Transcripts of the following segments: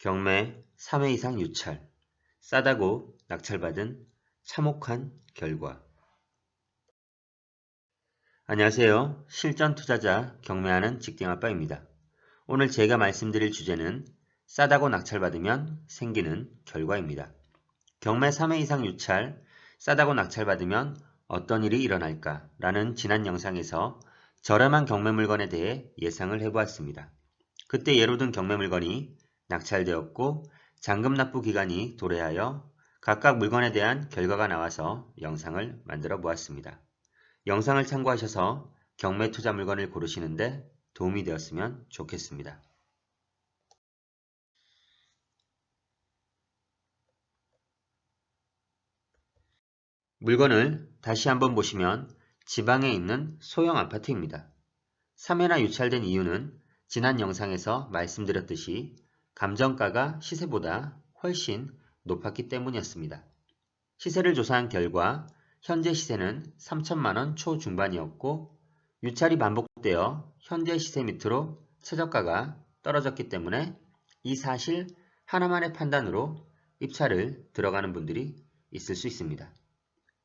경매 3회 이상 유찰, 싸다고 낙찰받은 참혹한 결과. 안녕하세요. 실전 투자자 경매하는 직딩아빠입니다. 오늘 제가 말씀드릴 주제는 싸다고 낙찰받으면 생기는 결과입니다. 경매 3회 이상 유찰, 싸다고 낙찰받으면 어떤 일이 일어날까? 라는 지난 영상에서 저렴한 경매 물건에 대해 예상을 해보았습니다. 그때 예로 든 경매 물건이 낙찰되었고 잔금 납부 기간이 도래하여 각각 물건에 대한 결과가 나와서 영상을 만들어 보았습니다. 영상을 참고하셔서 경매 투자 물건을 고르시는데 도움이 되었으면 좋겠습니다. 물건을 다시 한번 보시면 지방에 있는 소형 아파트입니다. 3회나 유찰된 이유는 지난 영상에서 말씀드렸듯이 감정가가 시세보다 훨씬 높았기 때문이었습니다. 시세를 조사한 결과 현재 시세는 3천만원 초중반이었고 유찰이 반복되어 현재 시세 밑으로 최저가가 떨어졌기 때문에 이 사실 하나만의 판단으로 입찰을 들어가는 분들이 있을 수 있습니다.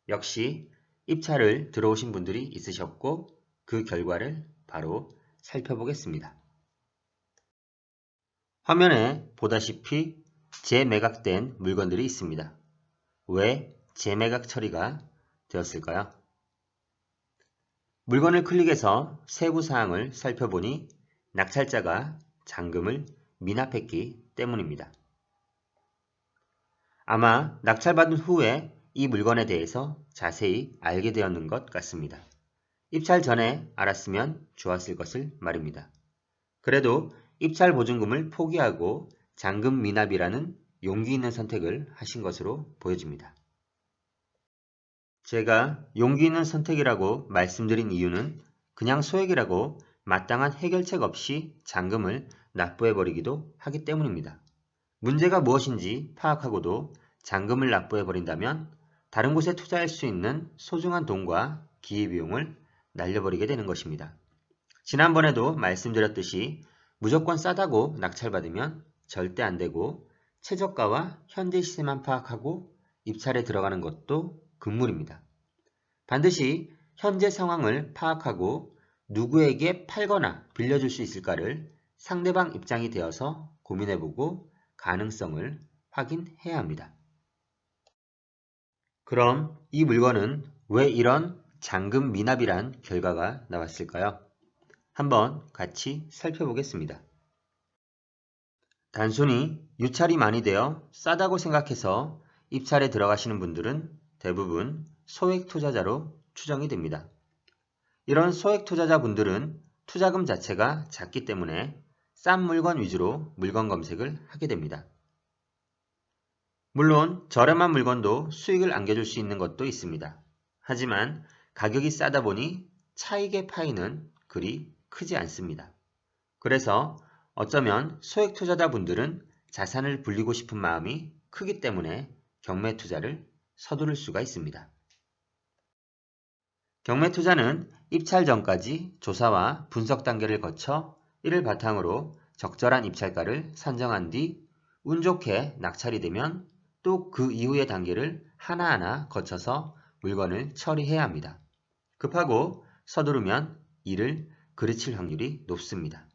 역시 입찰을 들어오신 분들이 있으셨고 그 결과를 바로 살펴보겠습니다. 화면에 보다시피 재매각된 물건들이 있습니다. 왜 재매각 처리가 되었을까요? 물건을 클릭해서 세부 사항을 살펴보니 낙찰자가 잔금을 미납했기 때문입니다. 아마 낙찰받은 후에 이 물건에 대해서 자세히 알게 되었는 것 같습니다. 입찰 전에 알았으면 좋았을 것을 말입니다. 그래도 입찰 보증금을 포기하고 잔금 미납이라는 용기 있는 선택을 하신 것으로 보여집니다. 제가 용기 있는 선택이라고 말씀드린 이유는 그냥 소액이라고 마땅한 해결책 없이 잔금을 납부해버리기도 하기 때문입니다. 문제가 무엇인지 파악하고도 잔금을 납부해버린다면 다른 곳에 투자할 수 있는 소중한 돈과 기회비용을 날려버리게 되는 것입니다. 지난번에도 말씀드렸듯이 무조건 싸다고 낙찰받으면 절대 안되고 최저가와 현재 시세만 파악하고 입찰에 들어가는 것도 금물입니다. 반드시 현재 상황을 파악하고 누구에게 팔거나 빌려줄 수 있을까를 상대방 입장이 되어서 고민해보고 가능성을 확인해야 합니다. 그럼 이 물건은 왜 이런 잔금 미납이란 결과가 나왔을까요? 한번 같이 살펴보겠습니다. 단순히 유찰이 많이 되어 싸다고 생각해서 입찰에 들어가시는 분들은 대부분 소액 투자자로 추정이 됩니다. 이런 소액 투자자 분들은 투자금 자체가 작기 때문에 싼 물건 위주로 물건 검색을 하게 됩니다. 물론 저렴한 물건도 수익을 안겨줄 수 있는 것도 있습니다. 하지만 가격이 싸다 보니 차익의 파이는 그리 크지 않습니다. 그래서 어쩌면 소액 투자자 분들은 자산을 불리고 싶은 마음이 크기 때문에 경매 투자를 서두를 수가 있습니다. 경매 투자는 입찰 전까지 조사와 분석 단계를 거쳐 이를 바탕으로 적절한 입찰가를 산정한 뒤 운 좋게 낙찰이 되면 또 그 이후의 단계를 하나하나 거쳐서 물건을 처리해야 합니다. 급하고 서두르면 일을 그르칠 확률이 높습니다.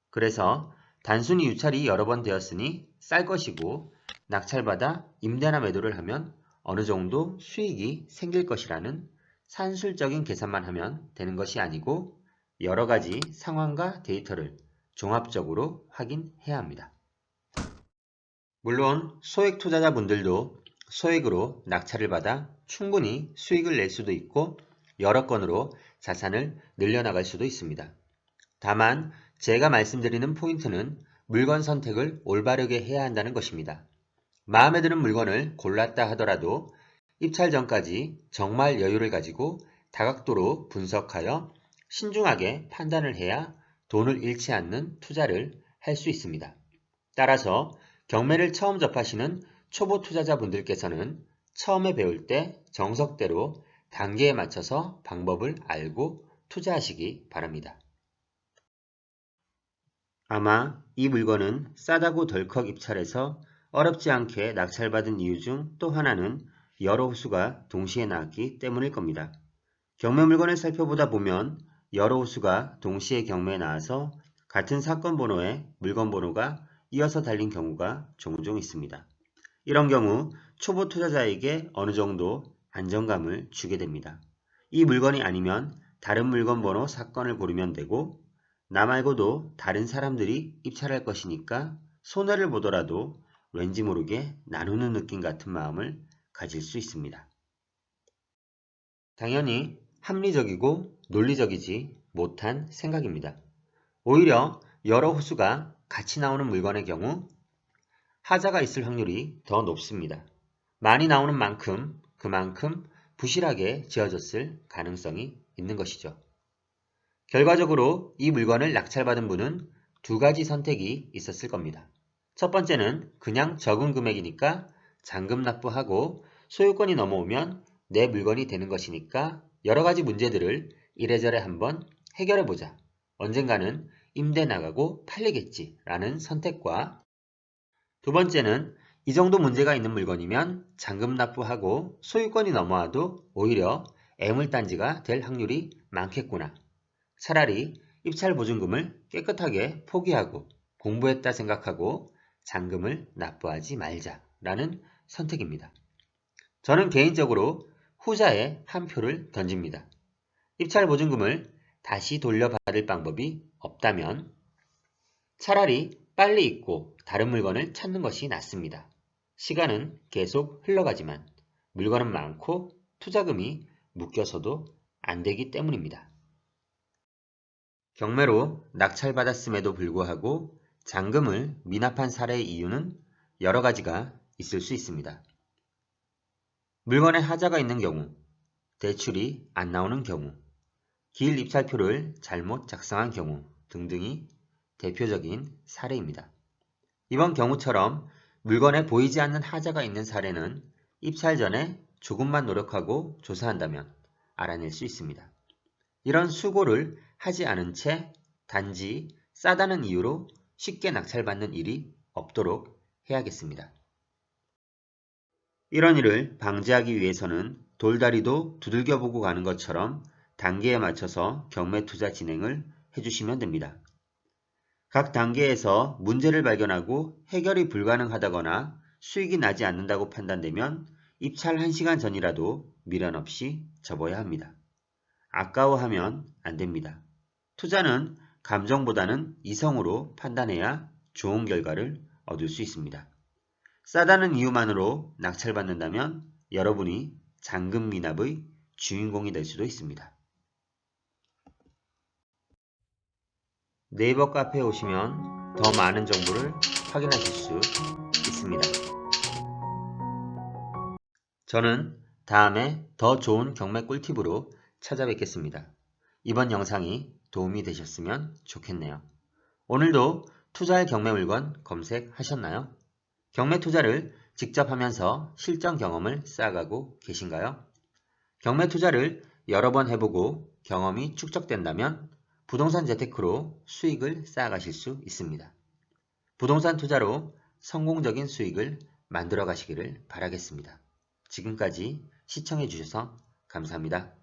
그래서 단순히 유찰이 여러 번 되었으니 쌀 것이고 낙찰받아 임대나 매도를 하면 어느 정도 수익이 생길 것이라는 산술적인 계산만 하면 되는 것이 아니고 여러 가지 상황과 데이터를 종합적으로 확인해야 합니다. 물론 소액 투자자분들도 소액으로 낙찰을 받아 충분히 수익을 낼 수도 있고 여러 건으로 자산을 늘려나갈 수도 있습니다. 다만 제가 말씀드리는 포인트는 물건 선택을 올바르게 해야 한다는 것입니다. 마음에 드는 물건을 골랐다 하더라도 입찰 전까지 정말 여유를 가지고 다각도로 분석하여 신중하게 판단을 해야 돈을 잃지 않는 투자를 할 수 있습니다. 따라서 경매를 처음 접하시는 초보 투자자분들께서는 처음에 배울 때 정석대로 단계에 맞춰서 방법을 알고 투자하시기 바랍니다. 아마 이 물건은 싸다고 덜컥 입찰해서 어렵지 않게 낙찰받은 이유 중 또 하나는 여러 호수가 동시에 나왔기 때문일 겁니다. 경매 물건을 살펴보다 보면 여러 호수가 동시에 경매에 나와서 같은 사건 번호에 물건 번호가 이어서 달린 경우가 종종 있습니다. 이런 경우 초보 투자자에게 어느 정도 안정감을 주게 됩니다. 이 물건이 아니면 다른 물건 번호 사건을 고르면 되고 나 말고도 다른 사람들이 입찰할 것이니까 손해를 보더라도 왠지 모르게 나누는 느낌 같은 마음을 가질 수 있습니다. 당연히 합리적이고 논리적이지 못한 생각입니다. 오히려 여러 호수가 같이 나오는 물건의 경우 하자가 있을 확률이 더 높습니다. 많이 나오는 만큼 그만큼 부실하게 지어졌을 가능성이 있는 것이죠. 결과적으로 이 물건을 낙찰받은 분은 두 가지 선택이 있었을 겁니다. 첫 번째는 그냥 적은 금액이니까 잔금 납부하고 소유권이 넘어오면 내 물건이 되는 것이니까 여러 가지 문제들을 이래저래 한번 해결해보자. 언젠가는 임대 나가고 팔리겠지 라는 선택과 두 번째는 이 정도 문제가 있는 물건이면 잔금 납부하고 소유권이 넘어와도 오히려 애물단지가 될 확률이 많겠구나. 차라리 입찰 보증금을 깨끗하게 포기하고 공부했다 생각하고 잔금을 납부하지 말자라는 선택입니다. 저는 개인적으로 후자에 한 표를 던집니다. 입찰 보증금을 다시 돌려받을 방법이 없다면 차라리 빨리 잊고 다른 물건을 찾는 것이 낫습니다. 시간은 계속 흘러가지만 물건은 많고 투자금이 묶여서도 안 되기 때문입니다. 경매로 낙찰받았음에도 불구하고 잔금을 미납한 사례의 이유는 여러 가지가 있을 수 있습니다. 물건에 하자가 있는 경우, 대출이 안 나오는 경우, 기일 입찰표를 잘못 작성한 경우 등등이 대표적인 사례입니다. 이번 경우처럼 물건에 보이지 않는 하자가 있는 사례는 입찰 전에 조금만 노력하고 조사한다면 알아낼 수 있습니다. 이런 수고를 하지 않은 채 단지 싸다는 이유로 쉽게 낙찰받는 일이 없도록 해야겠습니다. 이런 일을 방지하기 위해서는 돌다리도 두들겨보고 가는 것처럼 단계에 맞춰서 경매 투자 진행을 해주시면 됩니다. 각 단계에서 문제를 발견하고 해결이 불가능하다거나 수익이 나지 않는다고 판단되면 입찰 1시간 전이라도 미련 없이 접어야 합니다. 아까워하면 안 됩니다. 투자는 감정보다는 이성으로 판단해야 좋은 결과를 얻을 수 있습니다. 싸다는 이유만으로 낙찰받는다면 여러분이 잔금 미납의 주인공이 될 수도 있습니다. 네이버 카페에 오시면 더 많은 정보를 확인하실 수 있습니다. 저는 다음에 더 좋은 경매 꿀팁으로 찾아뵙겠습니다. 이번 영상이 도움이 되셨으면 좋겠네요. 오늘도 투자할 경매 물건 검색하셨나요? 경매 투자를 직접 하면서 실전 경험을 쌓아가고 계신가요? 경매 투자를 여러 번 해보고 경험이 축적된다면 부동산 재테크로 수익을 쌓아가실 수 있습니다. 부동산 투자로 성공적인 수익을 만들어 가시기를 바라겠습니다. 지금까지 시청해 주셔서 감사합니다.